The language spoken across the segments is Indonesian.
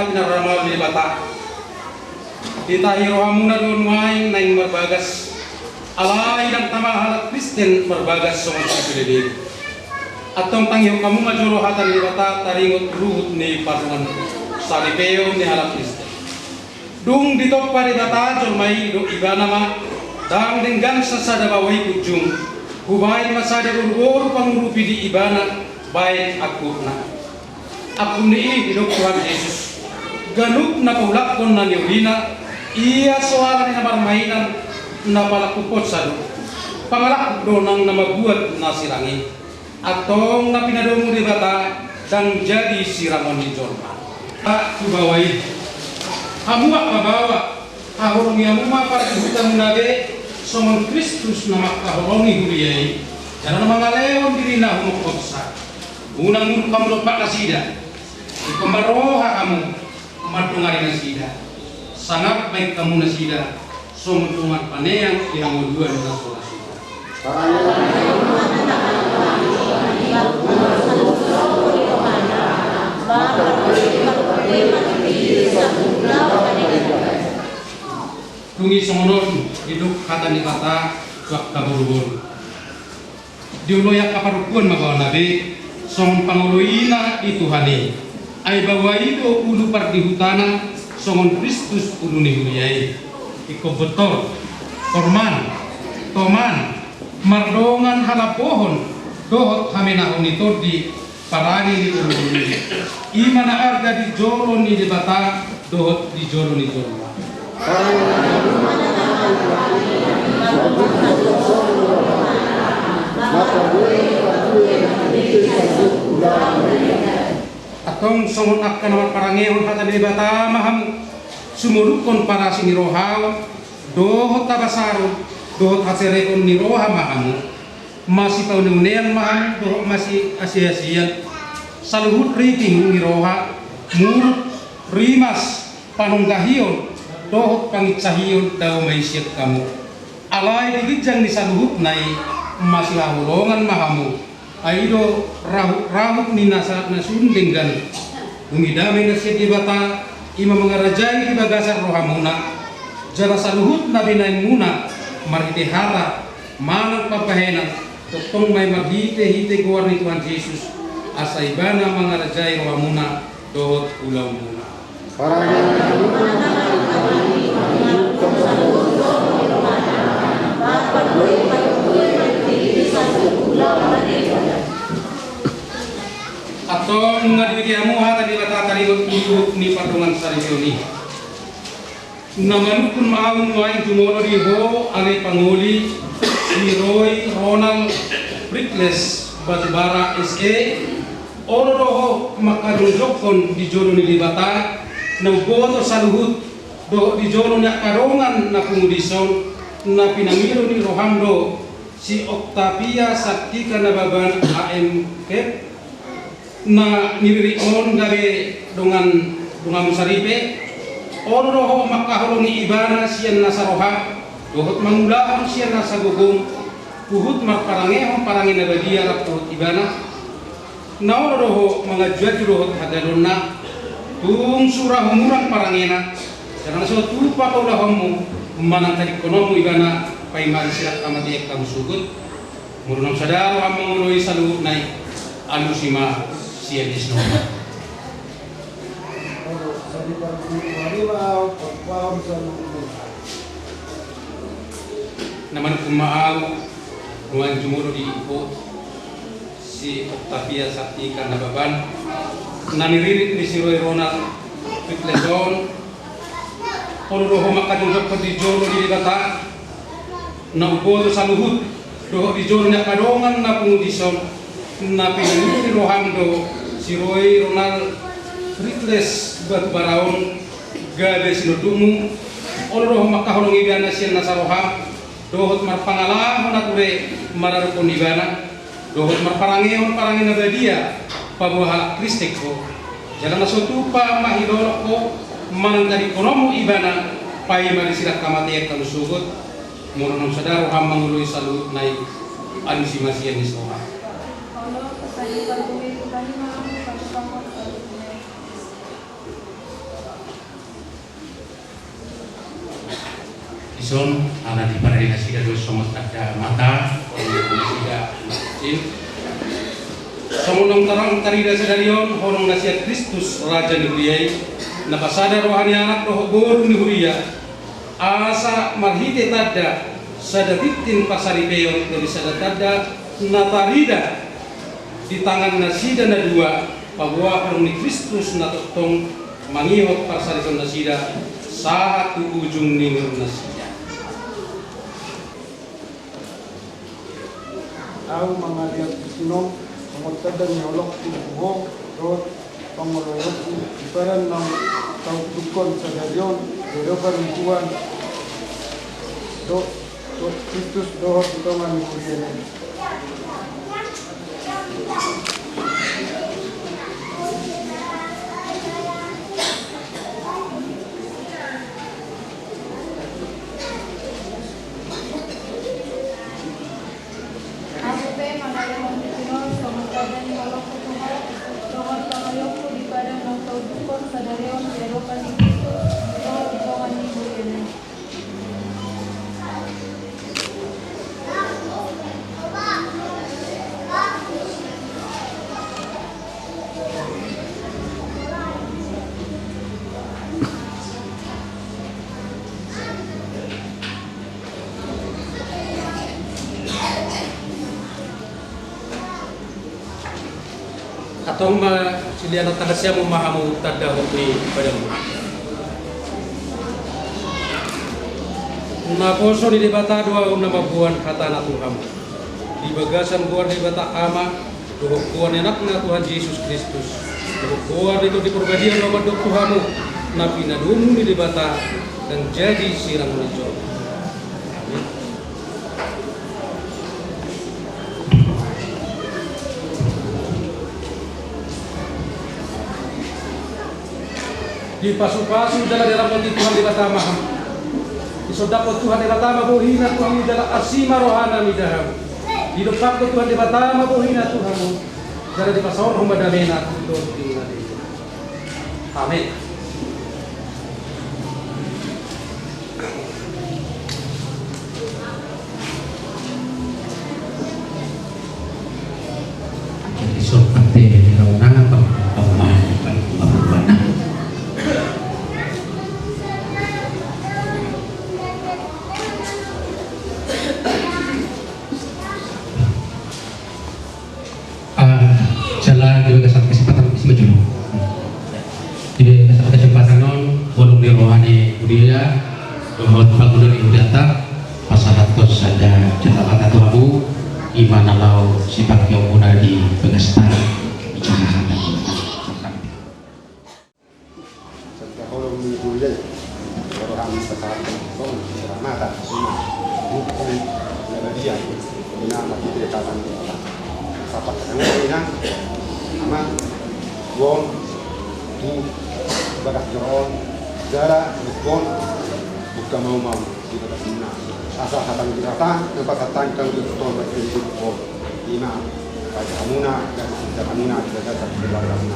na pinaramal ni bata. Itahiro hamuna doon main na yung marbagas. Alay ng tamahalat Kristen marbagas sa mga pililid. At tong tangyo kamu majuruhatan ni bata taringot ruhut ni patungan salipeo ni halap Kristen. Dung dito pa ni bata jol may do iba nama dang denggan sa sadabaway ujung. Hubayin masada urur pangurupi di ibana baik aku na. Aku ni hidup Tuhan Yesus. Ganup na paulakon na niulina. Iya soalan na marmainan na palakupot sa do. Pangalak do nang na mabuat na sirangi. Atong na pinadomo di bata dang jadi sirangon ni Jorma. Tak kubawai. Hamuak pabawa. Hahurungi hamuma para kita munabe. Somong Kristus na makahulongi huriyay. Jangan mangaleon diri na humukotsa. Unang kamu lupa nasida. Pembaroha kamu matungari nasida. Sangat baik kamu nasida. Somuntungan paneang yang dua na solasida. Tungi songonon hidup kata ni kata wak kabur-bur. Diuloyak kaparukuan magawa nabi song panguluina ituhani. Ay bawa itu ulu pardihutana songon Kristus ulu ni huriyai. Iko betor, korman, toman, mardongan halapohon, dohot hamenahon itu di parani di ulu ini. Imana arga di jolo ni di bata, dohot di jolo ni jolo. Atong songon akan naman parangehon kata di bata maham sumurukon para sinirohaw dohot tabasaro dohot haserekon niroha maham masih paununian maham dohot masih asia-asian saluhut riting niroha murut rimas panunggahion dohot pangitsahion daw may siyat kamu alay digijang ni saluhut nai masih hahulongan mahamu aido rahut ni nasa nasundinggan umidami na siya di bata ima mengarajai di bagasar rohamuna jala saluhut na binain muna marhitihara manang papahenan totong may maghite-hite guwar ni Tuhan Yesus asa ibana mengarajai rohamuna dohot ulaw muna atau ngadikiramu hata di bata tarigot hidup ni patungan sarioni. Naman kun maawang main jumono di ho ale panguli si Roy Ronald Brickles Batubara SE oro doho makadujokon di jono ni bata nang boto saluhut do di jono nya karongan na kumudison na pinamiro ni Rohando si Octavia Saktika na baban AMK na niririon gabe dengan musaripe oro makahulungi ibana siyan nasa roha dohot mangulahon siyan nasa gugong puhut magparangehon parangin na badia rapurut ibana na oro mga juat dohot hagadon na tung surah humurang parangena jangan so tupa kaulahon mo manang tadi konomu ibana paimari silat amati ekam sugut murunong sadaro amang uloy saluhut nai alusima siya disno. Naman kumaaw ruang jumuro di ipo si Octavia Saktika na baban naniririt ni si Roy Ronald Pitleson oro makadungkap di joro di bata na ubo sa luhut doho di joro nya kadongan na pungudison na pinanili ni Rohando si Roy Ronald Ritles Batubaraon gabe sinudumu oro makahulong ibana siya nasa roha dohot marpangalahon at ure mararupon ibana dohot marparangehon parangin na badia pabuhala Kristik ko jalan nasutupa mahidolok ko manang tadi konomu ibana pay marisilat kamatiyak kalusugot murunong sadaro hamang uloy salut naik anu si masiyan ni soha ison ana di parari nasida do somos ada mata nasida in samunong tarang tarida sedarion honong nasihat Kristus Raja Nihuriai napasada rohani anak roh guru Nihuria asa marhite tada sadatitin pasari peyon dari sadatada natarida di tangan nasida na dua pagwa peruni Kristus natotong mangihot pasarisan nasida satu ujung ningur nasida. Aku mengaliat sinong pengotadang nyolok tubuhong rot pangoloyot ibaran ng tau tukon sa dalyon derokan tuan do Kristus dohot utongan ni Kuriyan. Atong silian at tagasya mo mahamu tada ni pada mo. Na poso ni debata dua na mabuan kata na Tuhan. Di bagasan buan debata ama, duhok buan anak na Tuhan Yesus Kristus. Duhok buan itu di perbadian nomor Tuhanmu, na pinadumu ni debata dan jadi sirang mejo. Amin. Di pasu-pasu dalam mati Tuhan di batama isodapot Tuhan di batama bohina Tuhan di dalam asima rohana midaham di depan Tuhan di batama bohina Tuhanmu dalam di pasawon humadamena untuk tinggal. Amin. Isok pate raunangan jalan di bagasan kesempatan isi maju di bagasan kesempatan non bolong di rohani budaya dohot bangunan ibu data pasaratos ada catatan atau abu imana lau sipak yomuna di bagasan bicara hati Serta kalau budaya rohani pasaratos bong mata bukan dia nama kita katakan sapat yang ama won tu bagas joron gara bon bukan mau di bagas mana asal hatang di rata tempat hatang kalau di tol berarti bon lima pada hamuna dan hamuna juga tak berlaku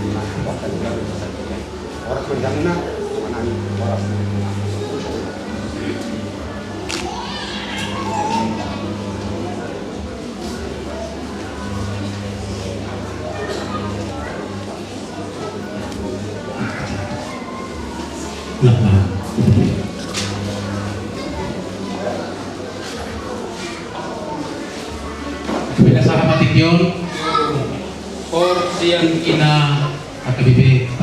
lima waktu juga orang berjamuna mana orang Beda sahabat Tion Por siang ina AKBP